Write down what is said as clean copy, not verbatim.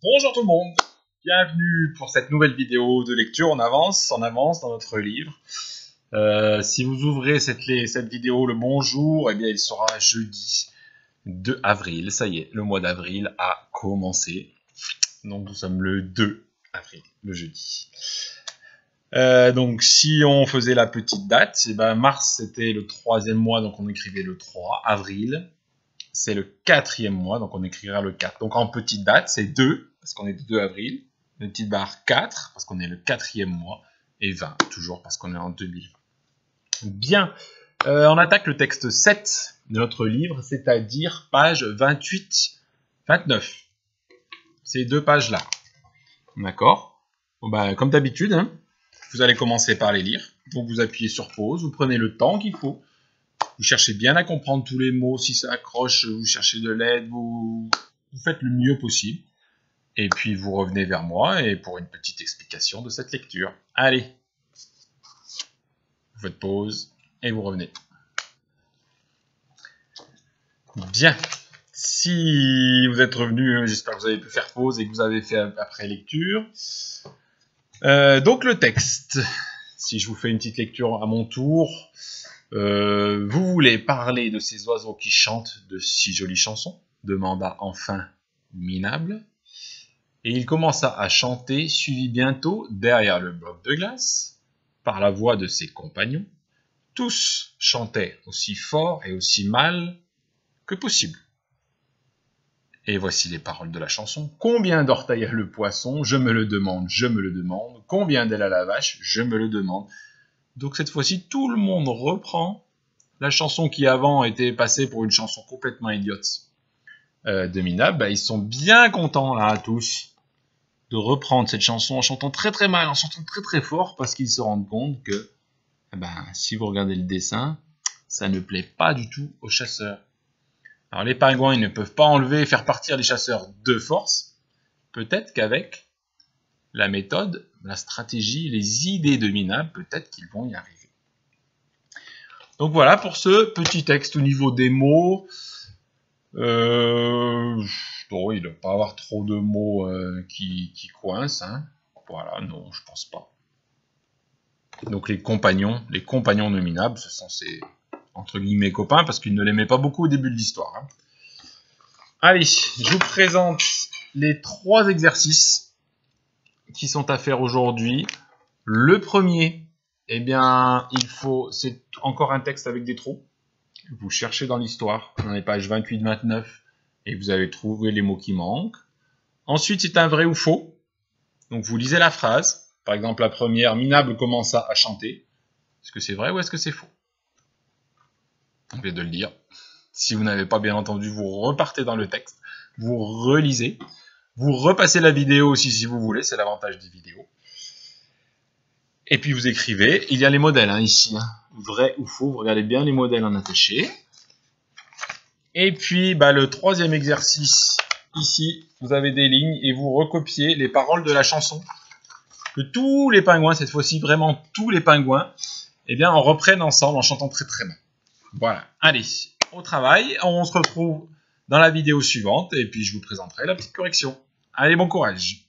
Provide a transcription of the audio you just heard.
Bonjour tout le monde, bienvenue pour cette nouvelle vidéo de lecture. On avance dans notre livre. Si vous ouvrez cette vidéo le bonjour, eh bien il sera jeudi 2 avril. Ça y est, le mois d'avril a commencé. Donc nous sommes le 2 avril, le jeudi. Donc si on faisait la petite date, eh ben, mars c'était le 3e mois, donc on écrivait le 3. Avril, c'est le 4e mois, donc on écrira le 4. Donc en petite date, c'est 2, parce qu'on est le 2 avril. Une petite barre 4, parce qu'on est le 4e mois. Et 20, toujours, parce qu'on est en 2020. Bien, on attaque le texte 7 de notre livre, c'est-à-dire page 28-29. Ces deux pages-là. D'accord? Bon, bah, comme d'habitude, hein, vous allez commencer par les lire. Donc vous appuyez sur pause, vous prenez le temps qu'il faut. Vous cherchez bien à comprendre tous les mots. Si ça accroche, vous cherchez de l'aide, vous faites le mieux possible. Et puis vous revenez vers moi et pour une petite explication de cette lecture. Allez, vous faites pause et vous revenez. Bien, si vous êtes revenu, j'espère que vous avez pu faire pause et que vous avez fait après lecture. Donc le texte, si je vous fais une petite lecture à mon tour, vous voulez parler de ces oiseaux qui chantent de si jolies chansons, demanda enfin Minable. Et il commença à chanter, suivi bientôt, derrière le bloc de glace, par la voix de ses compagnons. Tous chantaient aussi fort et aussi mal que possible. Et voici les paroles de la chanson. Combien d'orteils a le poisson? Je me le demande, je me le demande. Combien d'ailes a la vache? Je me le demande. Donc cette fois-ci, tout le monde reprend la chanson qui avant était passée pour une chanson complètement idiote de Minable. Bah, ils sont bien contents là, tous, de reprendre cette chanson en chantant très très mal, en chantant très très fort, parce qu'ils se rendent compte que si vous regardez le dessin, ça ne plaît pas du tout aux chasseurs. Alors les pingouins, ils ne peuvent pas enlever et faire partir les chasseurs de force. Peut-être qu'avec la méthode, la stratégie, les idées de Minable, peut-être qu'ils vont y arriver. Donc voilà pour ce petit texte au niveau des mots. Bon, il ne doit pas avoir trop de mots qui coincent. Hein. Voilà, non, je pense pas. Donc les compagnons de Minable, ce sont ses, entre guillemets, copains, parce qu'ils ne l'aimaient pas beaucoup au début de l'histoire. Hein. Allez, je vous présente les 3 exercices qui sont à faire aujourd'hui. Le premier, eh bien, c'est encore un texte avec des trous. Vous cherchez dans l'histoire, dans les pages 28-29, et vous allez trouver les mots qui manquent. Ensuite, c'est un vrai ou faux. Donc, vous lisez la phrase. Par exemple, la première, Minable commença à chanter. Est-ce que c'est vrai ou est-ce que c'est faux? On vient de le dire. Si vous n'avez pas bien entendu, vous repartez dans le texte, vous relisez, vous repassez la vidéo aussi si vous voulez, c'est l'avantage des vidéos. Et puis vous écrivez, il y a les modèles hein, ici, hein. Vrai ou faux, vous regardez bien les modèles en attaché. Et puis le 3e exercice, ici, vous avez des lignes et vous recopiez les paroles de la chanson. Que tous les pingouins, cette fois-ci vraiment tous les pingouins, eh bien, on reprenne ensemble en chantant très très bien. Voilà, allez, au travail, on se retrouve dans la vidéo suivante et puis je vous présenterai la petite correction. Allez, bon courage!